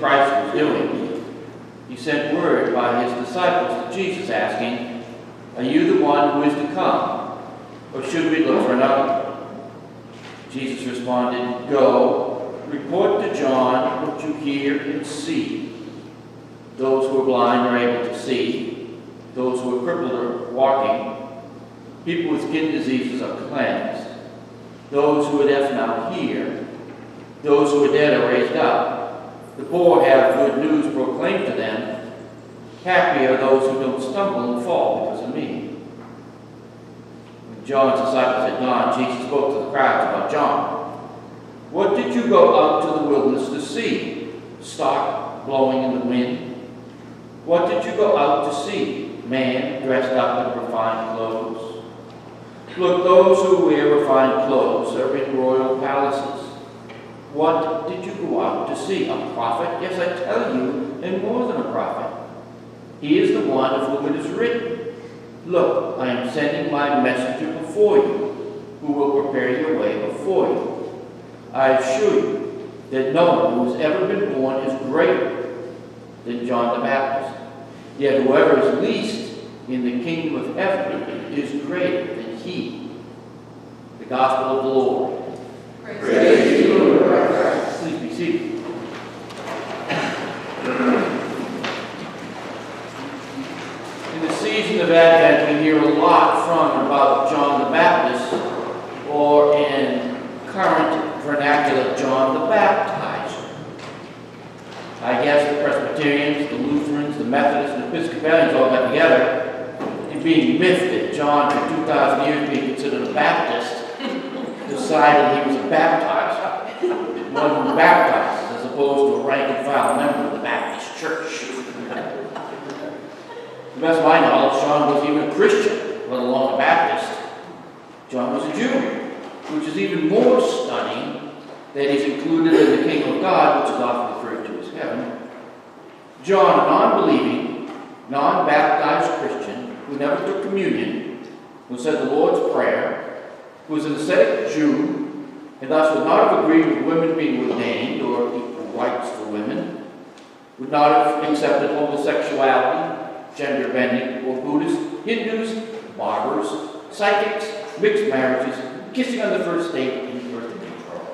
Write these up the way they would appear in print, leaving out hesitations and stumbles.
Christ was doing, he sent word by his disciples to Jesus asking, "Are you the one who is to come, or should we look for another?" Jesus responded, "Go, report to John what you hear and see. Those who are blind are able to see. Those who are crippled are walking. People with skin diseases are cleansed. Those who are deaf now hear. Those who are dead are raised up. The poor have good news proclaimed to them. Happy are those who don't stumble and fall because of me." When John's disciples had gone, Jesus spoke to the crowds about John. "What did you go out to the wilderness to see? Stock blowing in the wind? What did you go out to see? Man dressed up in refined clothes? Look, those who wear refined clothes are in royal palaces. What did you go out to see? A prophet? Yes, I tell you, and more than a prophet. He is the one of whom it is written, 'Look, I am sending my messenger before you, who will prepare your way before you.' I assure you that no one who has ever been born is greater than John the Baptist. Yet whoever is least in the kingdom of heaven is greater than he." The Gospel of the Lord. Praise to you, Lord Christ. Please be seated. In the season of Advent, we hear a lot from and about John the Baptist, or in current vernacular, John the Baptizer. I guess the Presbyterians, the Lutherans, the Methodists, and the Episcopalians all got together and being miffed that John, for 2,000 years being considered a Baptist, decided he was a baptizer, one who baptizes, as opposed to a rank and file member of the Baptist Church. To the best of my knowledge, John wasn't even a Christian, let alone a Baptist. John was a Jew, which is even more stunning that he's included in the kingdom of God, which is often referred to as heaven. John, a non-believing, non-baptized Christian who never took communion, who said the Lord's Prayer, who was an ascetic Jew, and thus would not have agreed with women being ordained or equal rights for women, would not have accepted homosexuality, gender bending, or Buddhists, Hindus, barbers, psychics, mixed marriages, kissing on the first date, and birth control.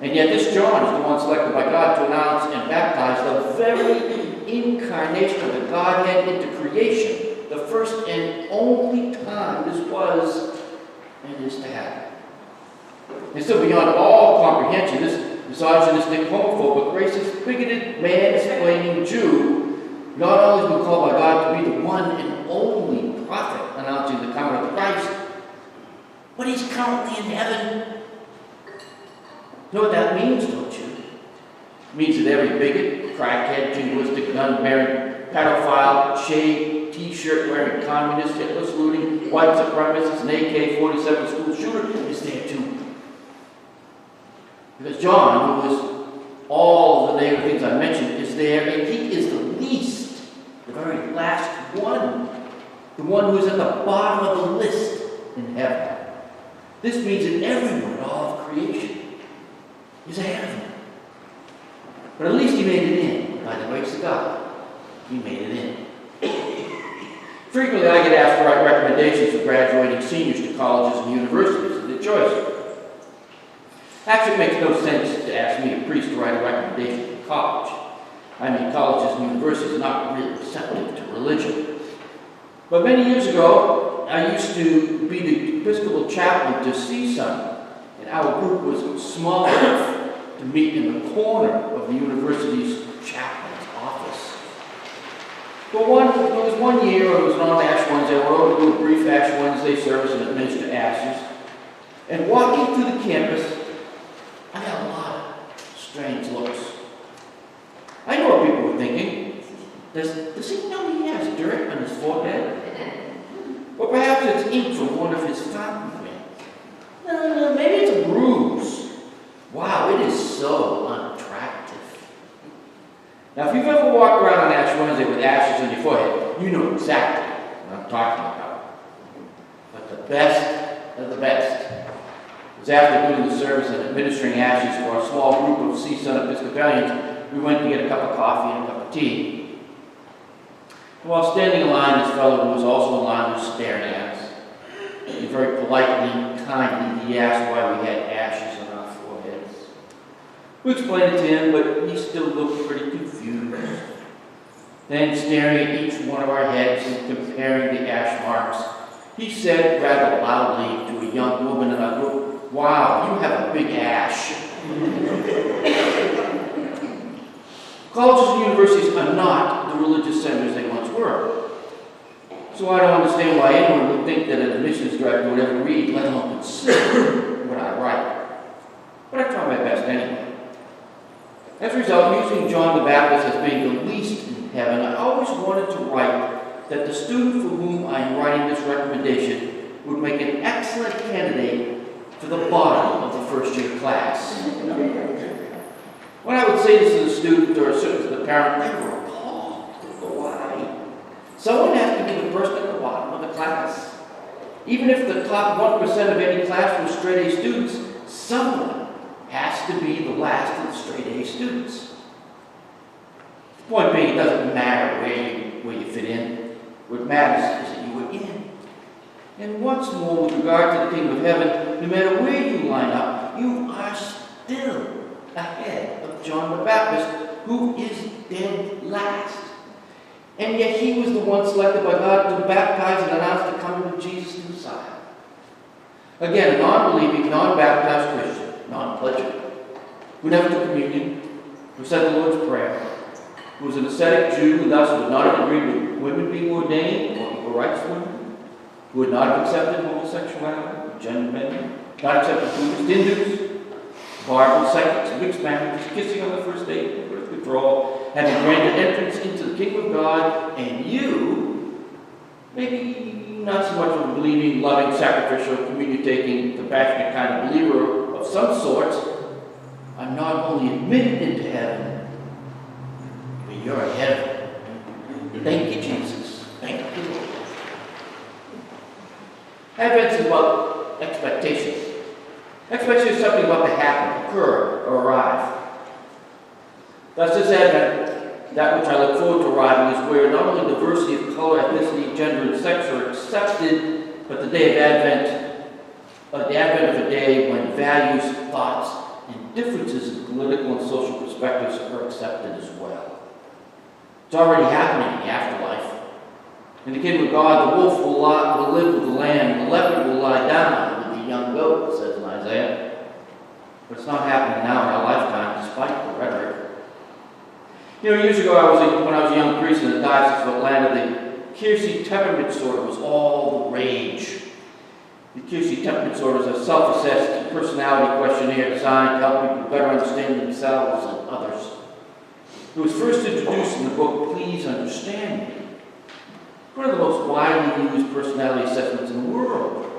And yet this John is the one selected by God to announce and baptize the very incarnation of the Godhead into creation, the first and only time this was and is to happen. And so beyond all comprehension, this misogynistic, homophobic, racist, bigoted, man-splaining Jew not only has been called by God to be the one and only prophet announcing the coming of Christ, but he's currently in heaven. You know what that means, don't you? It means that every bigot, crackhead, jingoistic, gun-bearing, pedophile, shaved, t-shirt wearing communist, Hitler saluting, white supremacist, and AK-47 school shooter is there too. Because John, who is all of the negative things I mentioned, is there, and he is the least, the very last one, the one who is at the bottom of the list in heaven. This means that everyone in all of creation is ahead of him. But at least he made it in, by the grace of God. He made it in. Frequently I get asked to write recommendations for graduating seniors to colleges and universities of their choice. Actually, it makes no sense to ask me, a priest, to write a recommendation for college. I mean, colleges and universities are not really receptive to religion. But many years ago, I used to be the Episcopal chaplain to CSUN, and our group was small enough to meet in the corner of the university's chaplain's office. But there was one year, it was on Ash Wednesday, I went over to do a brief Ash Wednesday service and administer ashes. And walking through the campus, I got a lot of strange looks. I know what people were thinking. Does he know he has dirt on his forehead? Or perhaps it's ink from one of his fountain pens. No, maybe it's a bruise. Wow, it is so unattractive. Now, if you've ever walked around on Ash Wednesday with ashes on your forehead, you know exactly what I'm talking about. But the best of the best was after doing the service and administering ashes for a small group of CSUN Episcopalians, we went to get a cup of coffee and a cup of tea. And while standing in line, this fellow who was also in line was staring at us. And very politely, kindly, he asked why we had ashes on our foreheads. We explained it to him, but he still looked pretty confused. Then, staring at each one of our heads and comparing the ash marks, he said rather loudly to a young woman in our group, "Wow, you have a big ash." Colleges and universities are not the religious centers they once were. So I don't understand why anyone would think that an admissions director would ever read, let alone consider what I write. But I try my best anyway. As a result, using John the Baptist as being the least in heaven, I always wanted to write that the student for whom I am writing this recommendation would make an excellent candidate for the bottom of the first-year class. When I would say this to the student or to the parent, they were appalled. Why? Someone has to be the person at the bottom of the class. Even if the top 1% of any class were straight-A students, someone has to be the last of the straight-A students. The point being, it doesn't matter where you fit in. What matters is that you were in. And once more, with regard to the kingdom of heaven, no matter where you line up, you are still ahead of John the Baptist, who is dead last. And yet he was the one selected by God to baptize and announce the coming of Jesus the Messiah. Again, a non-believing, non-baptized Christian, non-pledging, who never took communion, who said the Lord's Prayer, who was an ascetic Jew who thus would not have agreed with women being ordained or equal rights for women, who would not have accepted homosexuality, gender bending, not accepted Buddhists, Hindus, barbers, psychics, mixed marriages, kissing on the first date, birth control, having granted entrance into the kingdom of God, and you, maybe not so much of a believing, loving, sacrificial, communion-taking, compassionate kind of believer of some sorts, are not only admitted into heaven, but you're ahead of it. Thank you, Jesus. Thank you, Lord. Advent is about expectation. Expectation is something about to happen, occur, or arrive. Thus, this Advent, that which I look forward to arriving, is where not only diversity of color, ethnicity, gender, and sex are accepted, but the day of Advent, the advent of a day when values, thoughts, and differences in political and social perspectives are accepted as well. It's already happening in the afterlife. In the kingdom of God, the wolf will live with the lamb, the leopard will lie down with the young goat, it says in Isaiah. But it's not happening now in our lifetime, despite the rhetoric. Years ago, when I was a young priest in the Diocese of Atlanta, the Kiersey temperament disorder was all the rage. The Kiersey temperament disorder is a self-assessed personality questionnaire designed to help people better understand themselves and others. It was first introduced in the book, Please Understand Me. One of the most widely used personality assessments in the world.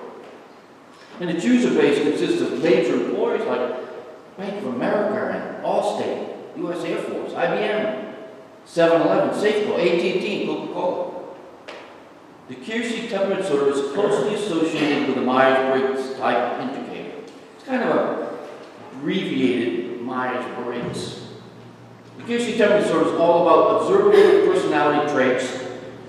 And its user base consists of major employers like Bank of America and Allstate, U.S. Air Force, IBM, 7-Eleven, Safeco, AT&T, and Coca-Cola. The Kiersey temperament disorder is closely associated with the Myers-Briggs type indicator. It's kind of an abbreviated Myers-Briggs. The Kiersey temperament disorder is all about observable personality traits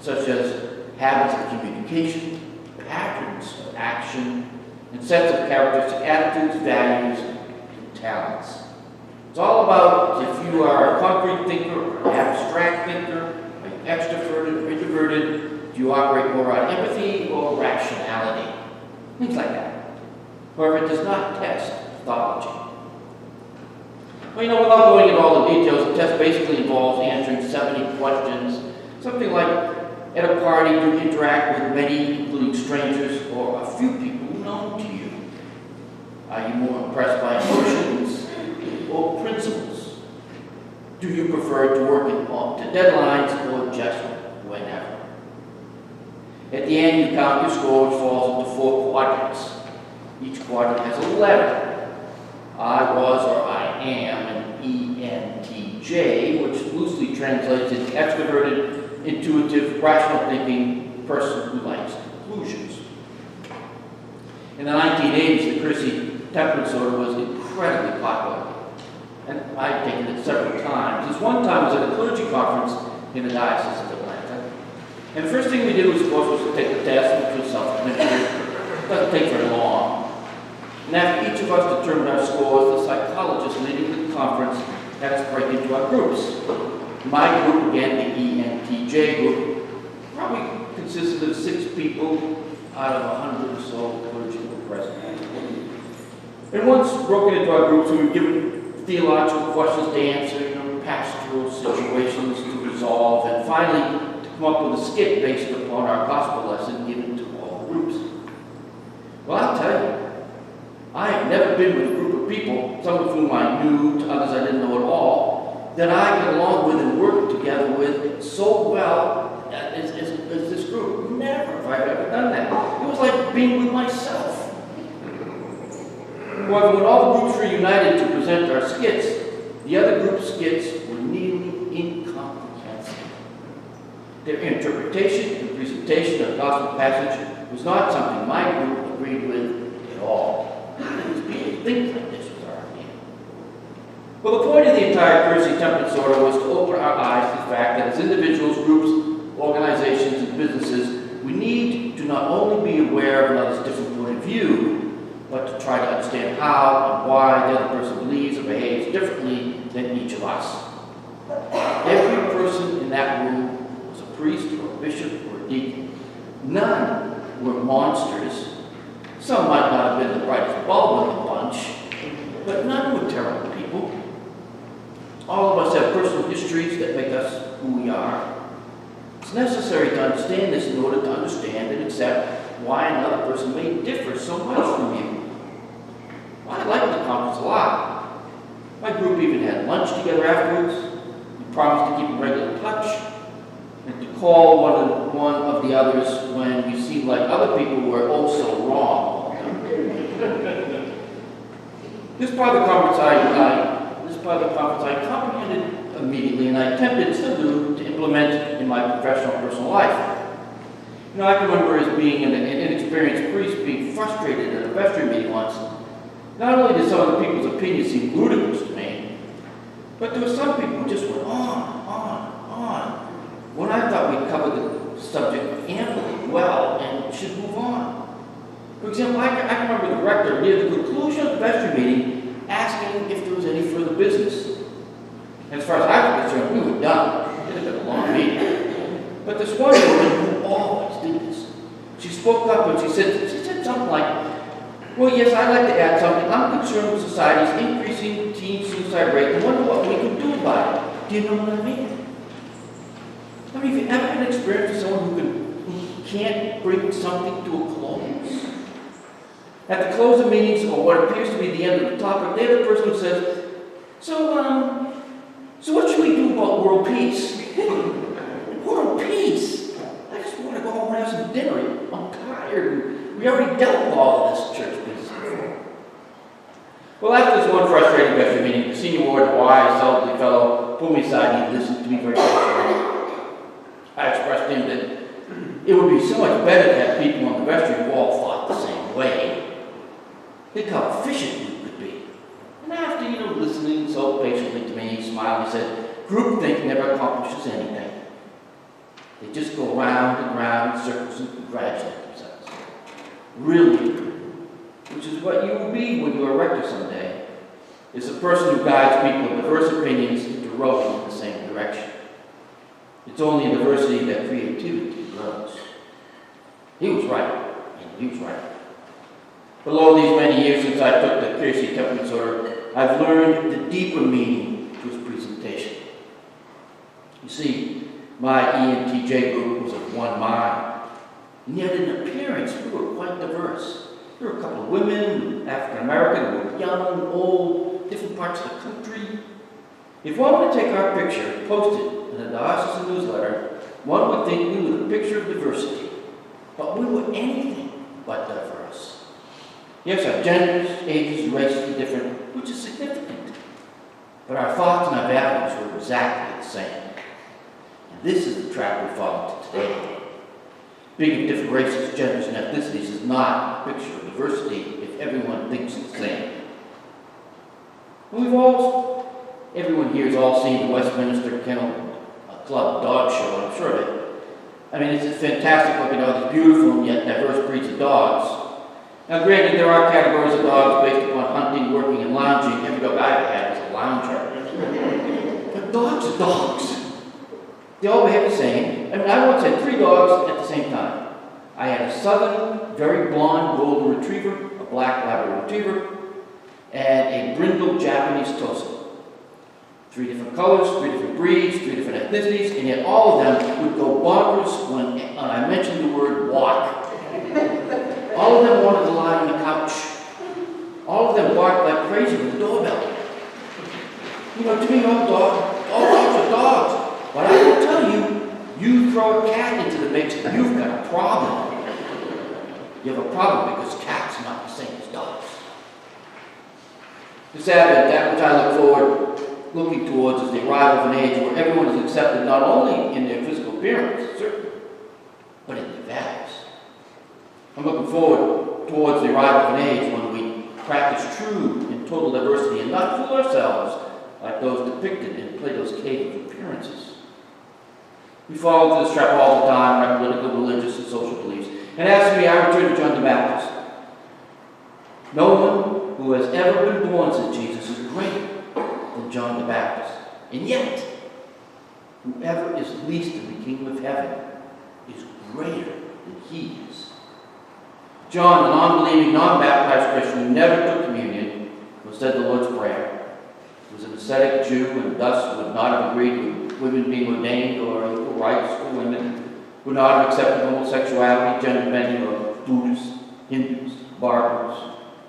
such as habits of communication, patterns of action, and sets of characteristic attitudes, values, and talents. It's all about if you are a concrete thinker or an abstract thinker, are you extroverted or introverted, do you operate more on empathy or rationality, things like that. However, it does not test pathology. Well, without going into all the details, the test basically involves answering 70 questions, something like, at a party, do you interact with many, including strangers, or a few people known to you? Are you more impressed by emotions or principles? Do you prefer to work to deadlines or just whenever? At the end, you count your score, which falls into 4 quadrants. Each quadrant has a letter. I was or I am an ENTJ, which loosely translates into extroverted, intuitive, rational thinking person who likes conclusions. In the 1980s, the Kiersey temperament disorder was incredibly popular. and I've taken it several times. This one time was at a clergy conference in the Diocese of Atlanta. And the first thing we did was, of course, was to take the test, which was self-administered. It doesn't take very long. And after each of us determined our scores, the psychologist leading the conference had us break into our groups. My group, again, the ENTJ group, probably consisted of 6 people out of 100 or so clergy who were present. And once broken into our groups, we were given theological questions to answer, pastoral situations to resolve, and finally to come up with a skit based upon our gospel lesson given to all groups. Well, I'll tell you, I have never been with a group of people, some of whom I knew, to others I didn't know at all, that I get along with and work together with so well as this group. Never have I ever done that. It was like being with myself. However, when all the groups were united to present our skits, the other group's skits were nearly incomprehensible. Their interpretation and presentation of the gospel passage was not something my group agreed with at all. How did these people think like this was our idea? Well, the point of the entire courtesy temperance order was to open our eyes to the fact that as individuals, groups, organizations, and businesses, we need to not only be aware of another's different point of view, but to try to understand how and why the other person believes or behaves differently than each of us. Every person in that room was a priest or a bishop or a deacon. None were monsters. Some might not have been the brightest bulb in the bunch, but none were terrible people. All of us have personal histories that make us who we are. It's necessary to understand this in order to understand and accept why another person may differ so much from you. Well, I liked the conference a lot. My group even had lunch together afterwards. We promised to keep in regular touch and to call one of the others when we seemed like other people were also wrong. This part of the conference I comprehended immediately, and I attempted still to implement in my professional personal life. I can remember as being an inexperienced priest being frustrated at a vestry meeting once. Not only did some of the people's opinions seem ludicrous to me, but there were some people who just went on, when I thought we'd covered the subject amply well and should move on. For example, I can remember the rector near the conclusion of the vestry meeting asking if there was any further business. And as far as I was concerned, we were done. It had been a long meeting. But this one woman who always did this, she spoke up and she said something like, well, yes, I'd like to add something. I'm concerned with society's increasing teen suicide rate and wonder what we can do about it. Do you know what I mean? Have you ever had an experience with someone who can't bring something to a close? At the close of meetings, or what appears to be the end of the topic, they're the person who says, so what should we do about world peace? World peace? I just want to go home and have some dinner. I'm tired. We already dealt with all of this church business before. Well, after this one frustrating vestry meeting, the senior ward, a wise, elderly fellow, pulled me aside. He listened to me very carefully. I expressed to him that it would be so much better to have people on the vestry who all thought the same way. Think how efficient we could be. And after, listening so patiently to me, he smiled and said, groupthink never accomplishes anything. They just go round and round in circles and congratulate themselves. Really, which is what you will be when you're a rector someday, is the person who guides people of diverse opinions into rowing in the same direction. It's only in diversity that creativity grows. He was right, and he was right. Below these many years since I took the courtesy temperance order, I've learned the deeper meaning to his presentation. You see, my ENTJ group was of one mind, and yet in appearance we were quite diverse. There were a couple of women, African American, who were young, old, different parts of the country. If one were to take our picture and post it in a diocesan newsletter, one would think we were the picture of diversity. But we were anything but diverse. Yes, our genders, ages, and races were different, which is significant. But our thoughts and our values were exactly the same. And this is the trap we fall into today. Being of different races, genders, and ethnicities is not a picture of diversity if everyone thinks the same. And we've all Everyone here has all seen the Westminster Kennel Club dog show, I'm sure of it. I mean, it's fantastic looking at all these beautiful and yet diverse breeds of dogs. Now, granted, there are categories of dogs based upon hunting, working, and lounging. Every dog I ever had was a lounger. But dogs are dogs. They all behave the same. I mean, I once had 3 dogs at the same time. I had a southern, very blonde golden retriever, a black Labrador retriever, and a brindle Japanese Tosa. 3 different colors, 3 different breeds, 3 different ethnicities, and yet all of them would go bonkers when I mentioned the word walk. All of them wanted to lie on the couch. All of them barked like crazy with the doorbell. You know, to me, all dogs are dogs. But I will tell you, you throw a cat into the mix, you've got a problem. You have a problem because cats are not the same as dogs. This Advent, that which I looking towards is the arrival of an age where everyone is accepted not only in their physical appearance, certainly, but in their values. I'm looking forward towards the arrival of an age when we practice true and total diversity and not fool ourselves like those depicted in Plato's Cave of Appearances. We fall into this trap all the time in our political, religious, and social beliefs. And as for me, I return to John the Baptist. No one who has ever been born, said Jesus, is greater than John the Baptist. And yet, whoever is least in the kingdom of heaven is greater than he is. John, the non-believing, non-baptized Christian who never took communion, who said the Lord's Prayer, was an ascetic Jew and thus would not have agreed with women being ordained or equal rights for women, would not have accepted homosexuality, gender bending, or Buddhists, Hindus, barbers,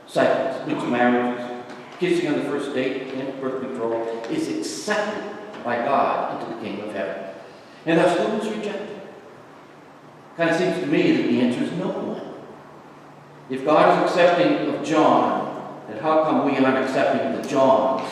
cyclists, mixed marriages, kissing on the first date, and birth control, is accepted by God into the kingdom of heaven. And thus, who is rejected? Kind of seems to me that the answer is no one. If God is accepting of John, then how come we aren't accepting of the Johns